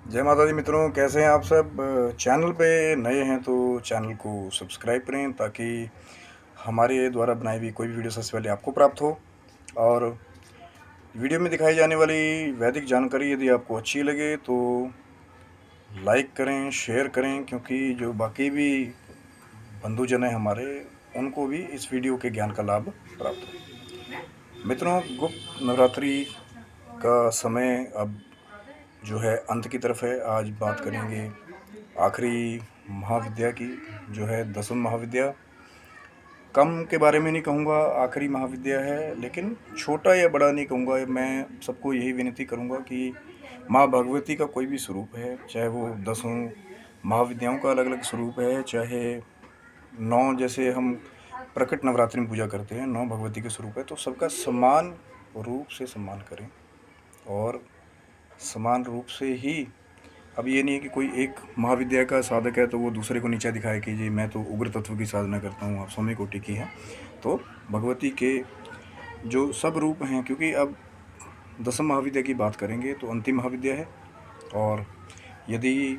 जय माता दी मित्रों, कैसे हैं आप सब। चैनल पे नए हैं तो चैनल को सब्सक्राइब करें ताकि हमारे द्वारा बनाई हुई कोई भी वीडियो सबसे पहले आपको प्राप्त हो। और वीडियो में दिखाई जाने वाली वैदिक जानकारी यदि आपको अच्छी लगे तो लाइक करें, शेयर करें, क्योंकि जो बाकी भी बंधुजन हैं हमारे, उनको भी इस वीडियो के ज्ञान का लाभ प्राप्त हो। मित्रों, गुप्त नवरात्रि का समय अब जो है अंत की तरफ है। आज बात करेंगे आखिरी महाविद्या की, जो है दसम महाविद्या। कम के बारे में नहीं कहूँगा, आखिरी महाविद्या है, लेकिन छोटा या बड़ा नहीं कहूँगा। मैं सबको यही विनती करूँगा कि माँ भगवती का कोई भी स्वरूप है, चाहे वो दसों महाविद्याओं का अलग अलग स्वरूप है, चाहे नौ जैसे हम प्रकट नवरात्रि में पूजा करते हैं, नौ भगवती के स्वरूप है, तो सबका समान रूप से सम्मान करें। और समान रूप से ही, अब ये नहीं है कि कोई एक महाविद्या का साधक है तो वो दूसरे को नीचा दिखाए कि जी मैं तो उग्र तत्व की साधना करता हूँ, आप सौम्य कोटि की हैं। तो भगवती के जो सब रूप हैं, क्योंकि अब दसम महाविद्या की बात करेंगे तो अंतिम महाविद्या है। और यदि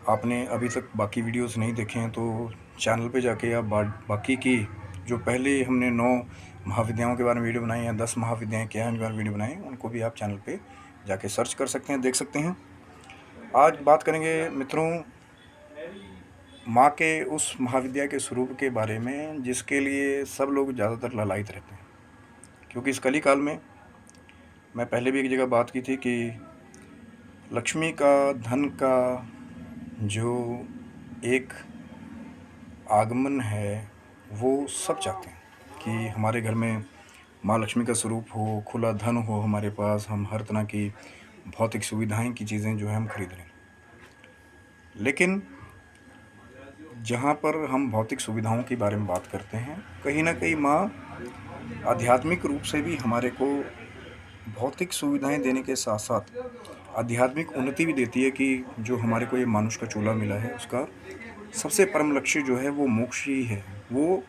आपने अभी तक बाकी वीडियोस नहीं देखे हैं तो चैनल पे जाके आप बाकी की जो पहले हमने 9 महाविद्याओं के बारे में वीडियो बनाई हैं, 10 महाविद्याएं क्या हैं उनके बारे में वीडियो बनाई हैं, उनको भी आप चैनल पे जाके सर्च कर सकते हैं, देख सकते हैं। आज बात करेंगे मित्रों माँ के उस महाविद्या के स्वरूप के बारे में जिसके लिए सब लोग ज़्यादातर लालायित रहते हैं। क्योंकि इस कली काल में, मैं पहले भी एक जगह बात की थी कि लक्ष्मी का, धन का जो एक आगमन है वो सब चाहते हैं कि हमारे घर में माँ लक्ष्मी का स्वरूप हो, खुला धन हो हमारे पास, हम हर तरह की भौतिक सुविधाएं की चीज़ें जो है हम खरीद लें। लेकिन जहाँ पर हम भौतिक सुविधाओं के बारे में बात करते हैं, कहीं ना कहीं माँ आध्यात्मिक रूप से भी हमारे को भौतिक सुविधाएं देने के साथ साथ आध्यात्मिक उन्नति भी देती है कि जो हमारे को ये मानुष का चोला मिला है उसका सबसे परम लक्ष्य जो है वो मोक्ष ही है। वो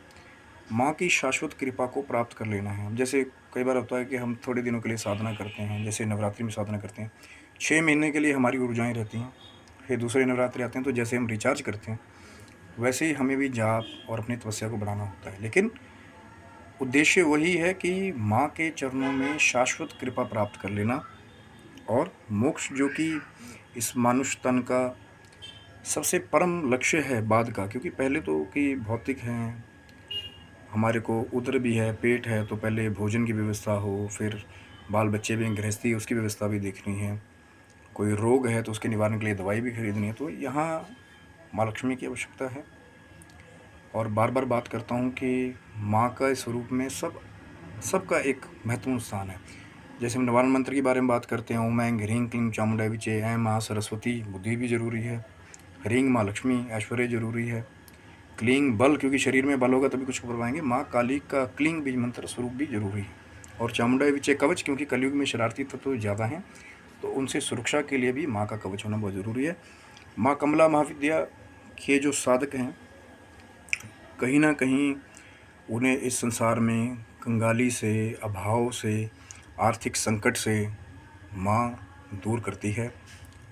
माँ की शाश्वत कृपा को प्राप्त कर लेना है। जैसे कई बार होता है कि हम थोड़े दिनों के लिए साधना करते हैं, जैसे नवरात्रि में साधना करते हैं, 6 महीने के लिए हमारी ऊर्जाएं रहती हैं, फिर दूसरे नवरात्रि आते हैं तो जैसे हम रिचार्ज करते हैं वैसे ही हमें भी जाप और अपनी तपस्या को बढ़ाना होता है। लेकिन उद्देश्य वही है कि माँ के चरणों में शाश्वत कृपा प्राप्त कर लेना और मोक्ष, जो कि इस मानुष तन का सबसे परम लक्ष्य है बाद का। क्योंकि पहले तो कि भौतिक हैं, हमारे को उदर भी है, पेट है, तो पहले भोजन की व्यवस्था हो, फिर बाल बच्चे भी हैं, गृहस्थी उसकी व्यवस्था भी देखनी है, कोई रोग है तो उसके निवारण के लिए दवाई भी खरीदनी है। तो यहाँ माँ लक्ष्मी की आवश्यकता है। और बार बार बात करता हूँ कि माँ का स्वरूप में सबका एक महत्वपूर्ण स्थान है। जैसे हम निवारण मंत्र के बारे में बात करते हैं, ओम ऐं ह्रीं क्लीं चामुंडाय विचे, ऐं माँ सरस्वती, बुद्धि भी जरूरी है, ह्रीं माँ लक्ष्मी, ऐश्वर्य जरूरी है, क्लीं बल, क्योंकि शरीर में बल होगा तभी कुछ कर पाएंगे, माँ काली का क्लीं बीज मंत्र स्वरूप भी जरूरी है, और चामुंडाय विचे कवच, क्योंकि कलयुग में शरारती तत्व तो ज़्यादा हैं तो उनसे सुरक्षा के लिए भी माँ का कवच होना बहुत ज़रूरी है। माँ कमला महाविद्या के जो साधक हैं, कहीं ना कहीं उन्हें इस संसार में कंगाली से, अभाव से, आर्थिक संकट से माँ दूर करती है।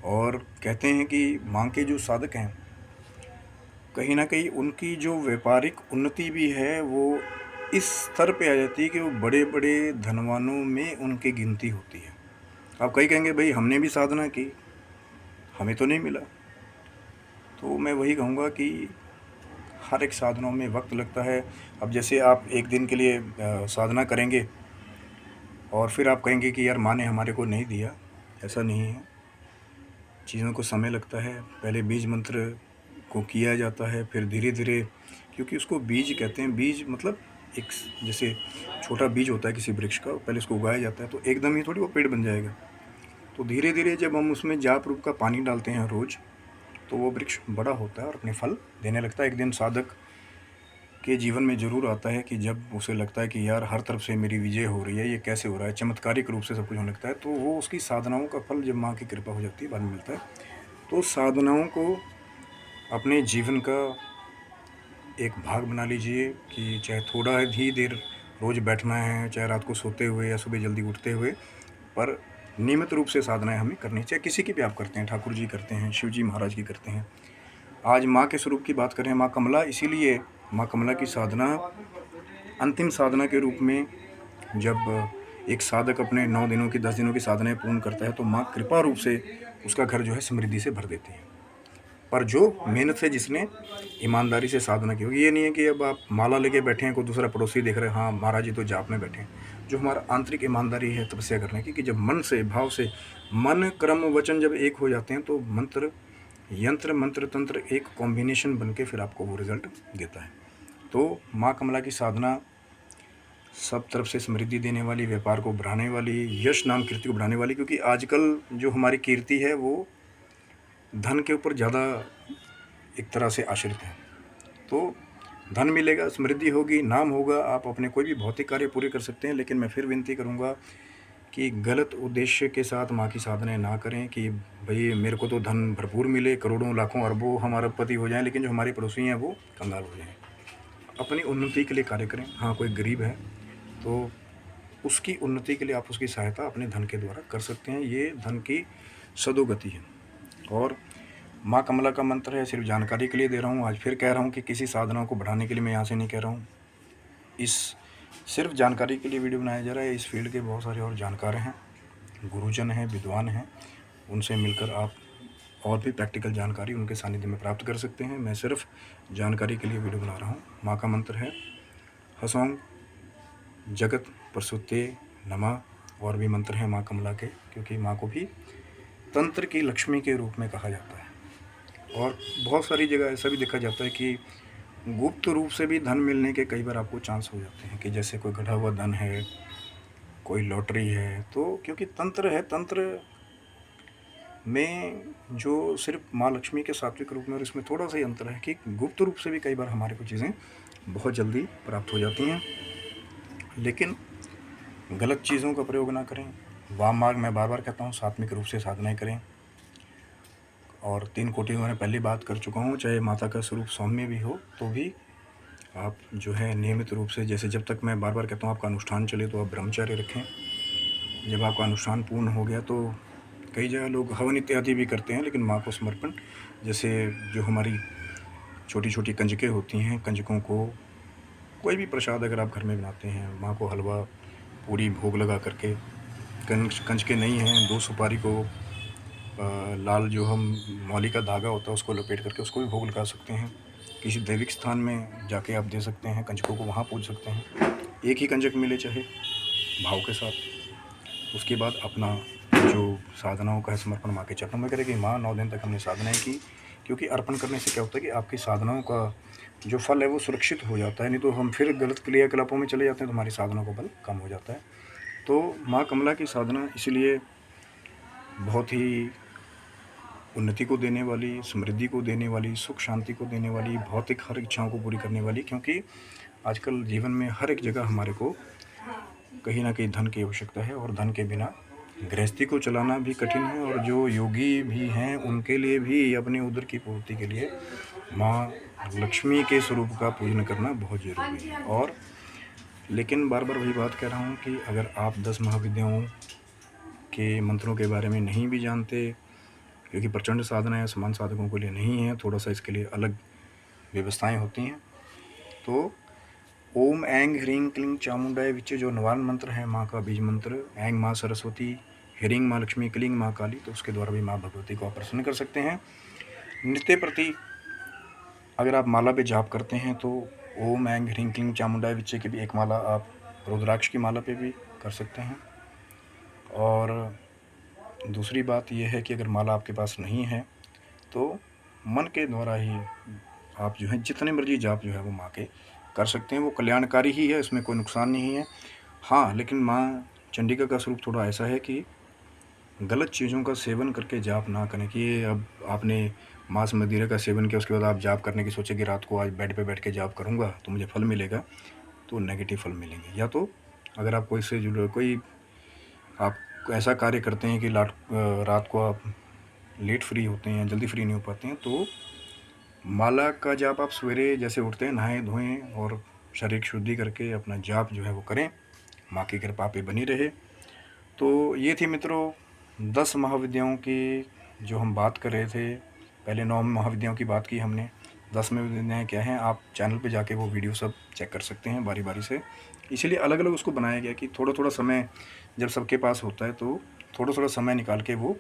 और कहते हैं कि माँ के जो साधक हैं, कहीं ना कहीं उनकी जो व्यापारिक उन्नति भी है वो इस स्तर पे आ जाती है कि वो बड़े बड़े धनवानों में उनकी गिनती होती है। आप कहीं कहेंगे भाई हमने भी साधना की, हमें तो नहीं मिला। तो मैं वही कहूँगा कि हर एक साधनों में वक्त लगता है। अब जैसे आप एक दिन के लिए साधना करेंगे और फिर आप कहेंगे कि यार माँ ने हमारे को नहीं दिया, ऐसा नहीं है। चीज़ों को समय लगता है। पहले बीज मंत्र को किया जाता है, फिर धीरे धीरे, क्योंकि उसको बीज कहते हैं। बीज मतलब एक जैसे छोटा बीज होता है किसी वृक्ष का, पहले उसको उगाया जाता है तो एकदम ही थोड़ी वो पेड़ बन जाएगा। तो धीरे धीरे जब हम उसमें जाप रूप का पानी डालते हैं रोज़, तो वो वृक्ष बड़ा होता है और अपने फल देने लगता है। एक दिन साधक के जीवन में ज़रूर आता है कि जब उसे लगता है कि यार हर तरफ से मेरी विजय हो रही है, ये कैसे हो रहा है, चमत्कारिक रूप से सब कुछ होने लगता है, तो वो उसकी साधनाओं का फल जब माँ की कृपा हो जाती है बाद में मिलता है। तो साधनाओं को अपने जीवन का एक भाग बना लीजिए कि चाहे थोड़ा ही देर रोज़ बैठना है, चाहे रात को सोते हुए या सुबह जल्दी उठते हुए, पर नियमित रूप से साधनाएं हमें करनी चाहिए। किसी की भी आप करते हैं, ठाकुर जी करते हैं, शिव जी महाराज की करते हैं। आज माँ के स्वरूप की बात करें, माँ कमला, इसीलिए माँ कमला की साधना अंतिम साधना के रूप में जब एक साधक अपने 9 दिनों की 10 दिनों की साधनाएं पूर्ण करता है तो माँ कृपा रूप से उसका घर जो है समृद्धि से भर देती है। पर जो मेहनत से, जिसने ईमानदारी से साधना की होगी, ये नहीं है कि अब आप माला लेके बैठे हैं, कोई दूसरा पड़ोसी देख रहे हैं, हाँ महाराज जी तो जाप में बैठे हैं। जो हमारा आंतरिक ईमानदारी है तपस्या करने की, कि जब मन से, भाव से, मन कर्म वचन जब एक हो जाते हैं तो मंत्र, यंत्र, मंत्र, तंत्र एक कॉम्बिनेशन बन के फिर आपको वो रिजल्ट देता है। तो माँ कमला की साधना सब तरफ से समृद्धि देने वाली, व्यापार को बढ़ाने वाली, यश नाम कीर्ति को बढ़ाने वाली, क्योंकि आजकल जो हमारी कीर्ति है वो धन के ऊपर ज़्यादा एक तरह से आश्रित है। तो धन मिलेगा, समृद्धि होगी, नाम होगा, आप अपने कोई भी भौतिक कार्य पूरे कर सकते हैं। लेकिन मैं फिर विनती करूंगा कि गलत उद्देश्य के साथ माँ की साधनाएं ना करें कि भाई मेरे को तो धन भरपूर मिले, करोड़ों लाखों अरबों हमारा पति हो जाए, लेकिन जो हमारे पड़ोसी हैं वो कंगाल हो जाएं। अपनी उन्नति के लिए कार्य करें। हाँ, कोई गरीब है तो उसकी उन्नति के लिए आप उसकी सहायता अपने धन के द्वारा कर सकते हैं। ये धन की सदोगति है। और माँ कमला का मंत्र है, सिर्फ जानकारी के लिए दे रहा हूँ। आज फिर कह रहा हूँ कि किसी साधना को बढ़ाने के लिए मैं यहाँ से नहीं कह रहा हूँ, इस सिर्फ जानकारी के लिए वीडियो बनाया जा रहा है। इस फील्ड के बहुत सारे और जानकार हैं, गुरुजन हैं, विद्वान हैं, उनसे मिलकर आप और भी प्रैक्टिकल जानकारी उनके सानिध्य में प्राप्त कर सकते हैं। मैं सिर्फ जानकारी के लिए वीडियो बना रहा हूँ। माँ का मंत्र है हसोंग जगत प्रसूते नमः। और भी मंत्र हैं माँ कमला के, क्योंकि माँ को भी तंत्र की लक्ष्मी के रूप में कहा जाता है। और बहुत सारी जगह ऐसा भी देखा जाता है कि गुप्त रूप से भी धन मिलने के कई बार आपको चांस हो जाते हैं, कि जैसे कोई गढ़ा हुआ धन है, कोई लॉटरी है। तो क्योंकि तंत्र है, तंत्र में जो सिर्फ माँ लक्ष्मी के सात्विक रूप में, और इसमें थोड़ा सा ही अंतर है कि गुप्त रूप से भी कई बार हमारे को चीज़ें बहुत जल्दी प्राप्त हो जाती हैं। लेकिन गलत चीज़ों का प्रयोग ना करें। वाम मार्ग मैं बार बार कहता हूँ, सात्विक रूप से साधनाएं करें। और 3 कोटि में पहले बात कर चुका हूँ, चाहे माता का स्वरूप सौम्य भी हो तो भी आप जो है नियमित रूप से, जैसे जब तक, मैं बार बार कहता हूँ, आपका अनुष्ठान चले तो आप ब्रह्मचर्य रखें। जब आपका अनुष्ठान पूर्ण हो गया तो कई जगह लोग हवन इत्यादि भी करते हैं, लेकिन माँ को समर्पण, जैसे जो हमारी छोटी छोटी कंजकें होती हैं, कंजकों को कोई भी प्रसाद अगर आप घर में बनाते हैं, माँ को हलवा पूरी भोग लगा करके, कंजकें नहीं हैं, 2 सुपारी को लाल जो हम मौली का धागा होता है उसको लपेट करके उसको भी भोग लगा सकते हैं। किसी दैविक स्थान में जाके आप दे सकते हैं, कंजकों को वहाँ पूज सकते हैं। एक ही कंजक मिले चाहे, भाव के साथ। उसके बाद अपना जो साधनाओं का है समर्पण माँ के चरणों में करें कि माँ 9 दिन तक हमने साधनाएं की। क्योंकि अर्पण करने से क्या होता है कि आपकी साधनाओं का जो फल है वो सुरक्षित हो जाता है। नहीं तो हम फिर गलत क्रियाकलापों में चले जाते हैं तो हमारी साधनाओं का बल कम हो जाता है। तो माँ कमला की साधना इसलिए बहुत ही उन्नति को देने वाली, समृद्धि को देने वाली, सुख शांति को देने वाली, भौतिक हर इच्छाओं को पूरी करने वाली। क्योंकि आजकल जीवन में हर एक जगह हमारे को कहीं ना कहीं धन की आवश्यकता है, और धन के बिना गृहस्थी को चलाना भी कठिन है। और जो योगी भी हैं उनके लिए भी अपने उदर की पूर्ति के लिए माँ लक्ष्मी के स्वरूप का पूजन करना बहुत ज़रूरी है। और लेकिन बार बार वही बात कह रहा हूँ कि अगर आप 10 महाविद्याओं के मंत्रों के बारे में नहीं भी जानते, क्योंकि प्रचंड साधनाएं समान साधकों के लिए नहीं है, थोड़ा सा इसके लिए अलग व्यवस्थाएं होती हैं। तो ओम ऐंग ह्रीं क्लीं चामुंडाय विच जो निवारण मंत्र है, माँ का बीज मंत्र, ऐंग माँ सरस्वती, ह्रीं माँ लक्ष्मी, क्लीं माँ काली, तो उसके द्वारा भी माँ भगवती को आप प्रसन्न कर सकते हैं। नित्य प्रति अगर आप माला पे जाप करते हैं तो ओम ऐंग ह्रीं क्लीं चामुंडाय विच की भी एक माला आप रुद्राक्ष की माला पे भी कर सकते हैं। और दूसरी बात यह है कि अगर माला आपके पास नहीं है तो मन के द्वारा ही आप जो है जितने मर्जी जाप जो है वो माँ के कर सकते हैं। वो कल्याणकारी ही है, इसमें कोई नुकसान नहीं है। हाँ, लेकिन माँ चंडिका का स्वरूप थोड़ा ऐसा है कि गलत चीज़ों का सेवन करके जाप ना करें। कि अब आपने मांस मदिरा का सेवन किया, उसके बाद आप जाप करने की सोचे कि रात को आज बेड पे बैठ के जाप करूँगा तो मुझे फल मिलेगा, तो नेगेटिव फल मिलेंगे। या तो अगर आप कोई से जुड़े, कोई आप ऐसा कार्य करते हैं कि रात को आप लेट फ्री होते हैं, जल्दी फ्री नहीं हो पाते हैं, तो माला का जाप आप सवेरे जैसे उठते हैं नहाएं धोएं और शरीर शुद्धि करके अपना जाप जो है वो करें। माँ की कृपा पे बनी रहे। तो ये थी मित्रों 10 महाविद्याओं की जो हम बात कर रहे थे, पहले 9 महाविद्याओं की बात की हमने। 10 महाविद्याएँ क्या हैं, आप चैनल पे जाके वो वीडियो सब चेक कर सकते हैं बारी-बारी से। इसीलिए अलग-अलग उसको बनाया गया कि थोड़ा-थोड़ा समय जब सबके पास होता है तो थोड़ा-थोड़ा समय निकाल के वो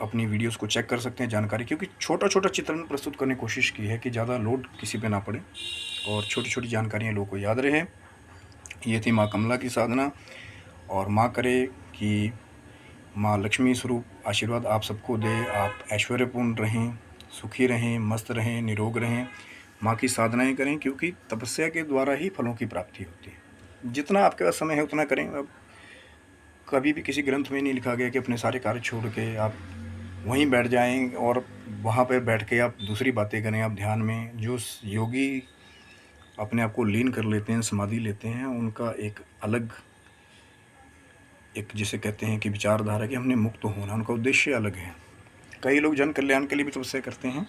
अपनी वीडियोस को चेक कर सकते हैं जानकारी, क्योंकि छोटा-छोटा चित्रण प्रस्तुत करने की कोशिश की है कि ज़्यादा लोड किसी पे ना पड़े और छोटी-छोटी जानकारियाँ लोगों को याद रहे। ये थी माँ कमला की साधना, और माँ करे कि माँ लक्ष्मी स्वरूप आशीर्वाद आप सबको दे, आप ऐश्वर्यपूर्ण रहें, सुखी रहें, मस्त रहें, निरोग रहें। माँ की साधनाएँ करें, क्योंकि तपस्या के द्वारा ही फलों की प्राप्ति होती है। जितना आपके पास समय है उतना करें। अब कभी भी किसी ग्रंथ में नहीं लिखा गया कि अपने सारे कार्य छोड़ के आप वहीं बैठ जाएँ और वहाँ पे बैठ के आप दूसरी बातें करें। आप ध्यान में जो योगी अपने आप को लीन कर लेते हैं, समाधि लेते हैं, उनका एक अलग, एक जिसे कहते हैं कि विचारधारा कि हमने मुक्त होना, उनका उद्देश्य अलग है। कई लोग जन कल्याण के लिए भी तपस्या करते हैं,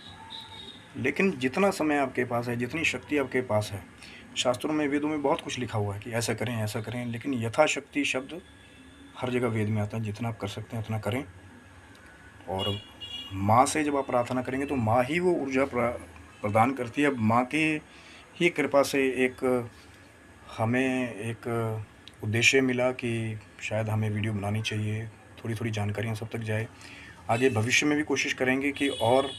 लेकिन जितना समय आपके पास है, जितनी शक्ति आपके पास है, शास्त्रों में, वेदों में बहुत कुछ लिखा हुआ है कि ऐसा करें, लेकिन यथाशक्ति शब्द हर जगह वेद में आता है। जितना आप कर सकते हैं उतना करें, और माँ से जब आप प्रार्थना करेंगे तो माँ ही वो ऊर्जा प्रदान करती है। अब माँ की ही कृपा से हमें एक उद्देश्य मिला कि शायद हमें वीडियो बनानी चाहिए, थोड़ी-थोड़ी जानकारियाँ सब तक जाए। आगे भविष्य में भी कोशिश करेंगे कि और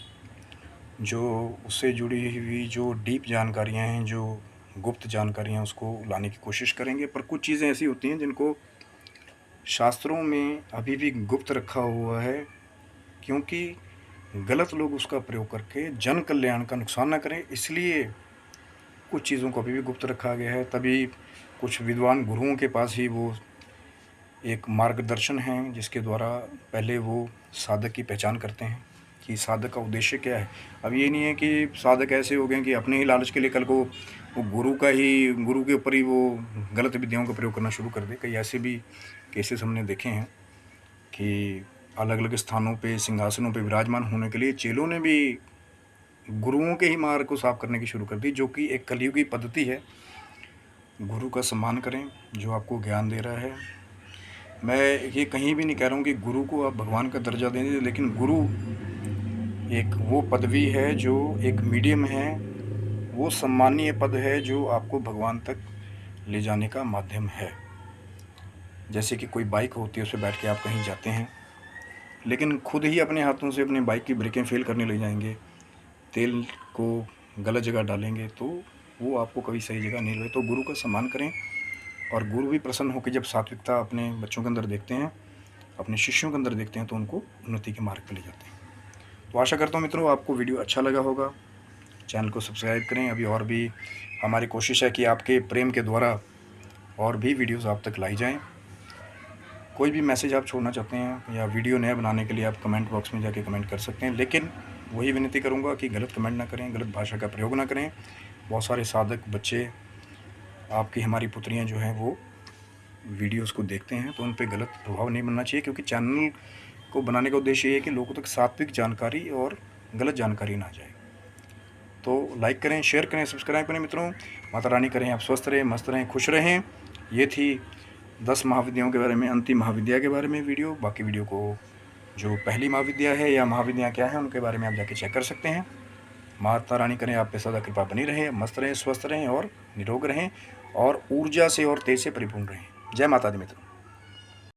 जो उससे जुड़ी हुई जो डीप जानकारियाँ हैं, जो गुप्त जानकारियाँ, उसको लाने की कोशिश करेंगे। पर कुछ चीज़ें ऐसी होती हैं जिनको शास्त्रों में अभी भी गुप्त रखा हुआ है, क्योंकि गलत लोग उसका प्रयोग करके जन कल्याण का नुकसान ना करें, इसलिए कुछ चीज़ों को अभी भी गुप्त रखा गया है। तभी कुछ विद्वान गुरुओं के पास ही वो एक मार्गदर्शन है, जिसके द्वारा पहले वो साधक की पहचान करते हैं कि साधक का उद्देश्य क्या है। अब ये नहीं है कि साधक ऐसे हो गए कि अपने ही लालच के लिए कल को वो गुरु के ऊपर ही वो गलत विद्याओं का प्रयोग करना शुरू कर दे। कई ऐसे भी केसेस हमने देखे हैं कि अलग-अलग स्थानों पे, सिंहासनों पे विराजमान होने के लिए चेलों ने भी गुरुओं के ही मार्ग को साफ करने की शुरू कर दी, जो कि एक कलयुगी पद्धति है। गुरु का सम्मान करें जो आपको ज्ञान दे रहा है। मैं ये कहीं भी नहीं कह रहा हूँ कि गुरु को आप भगवान का दर्जा दें, लेकिन गुरु एक वो पदवी है जो एक मीडियम है, वो सम्मानीय पद है जो आपको भगवान तक ले जाने का माध्यम है। जैसे कि कोई बाइक होती है, उस पे बैठ के आप कहीं जाते हैं, लेकिन खुद ही अपने हाथों से अपनी बाइक की ब्रेकें फेल करने लग जाएंगे, तेल को गलत जगह डालेंगे, तो वो आपको कभी सही जगह नहीं लगे। तो गुरु का सम्मान करें, और गुरु भी प्रसन्न होकर जब सात्विकता अपने बच्चों के अंदर देखते हैं, अपने शिष्यों के अंदर देखते हैं, तो उनको उन्नति के मार्ग पर ले जाते हैं। तो आशा करता हूँ मित्रों आपको वीडियो अच्छा लगा होगा। चैनल को सब्सक्राइब करें। अभी और भी हमारी कोशिश है कि आपके प्रेम के द्वारा और भी वीडियोस आप तक लाई जाएं। कोई भी मैसेज आप छोड़ना चाहते हैं या वीडियो नया बनाने के लिए आप कमेंट बॉक्स में जाके कमेंट कर सकते हैं, लेकिन वही विनती करूँगा कि गलत कमेंट ना करें, गलत भाषा का प्रयोग ना करें। बहुत सारे साधक बच्चे, आपकी हमारी पुत्रियाँ जो हैं वो वीडियोस को देखते हैं, तो उन पे गलत प्रभाव नहीं बनना चाहिए, क्योंकि चैनल को बनाने का उद्देश्य ये है कि लोगों तक सात्विक जानकारी और गलत जानकारी ना जाए। तो लाइक करें, शेयर करें, सब्सक्राइब करें मित्रों। माता रानी करें आप स्वस्थ रहें, मस्त रहें, खुश रहें। ये थी 10 महाविद्याओं के बारे में, अंतिम महाविद्या के बारे में वीडियो। बाकी वीडियो को जो पहली महाविद्या है या महाविद्या क्या है उनके बारे में आप जाके चेक कर सकते हैं। माता रानी करें आप पे सदा कृपा बनी रहे, मस्त रहें, स्वस्थ रहें और निरोग रहें, और ऊर्जा से और तेज से परिपूर्ण रहें। जय माता दी मित्रों।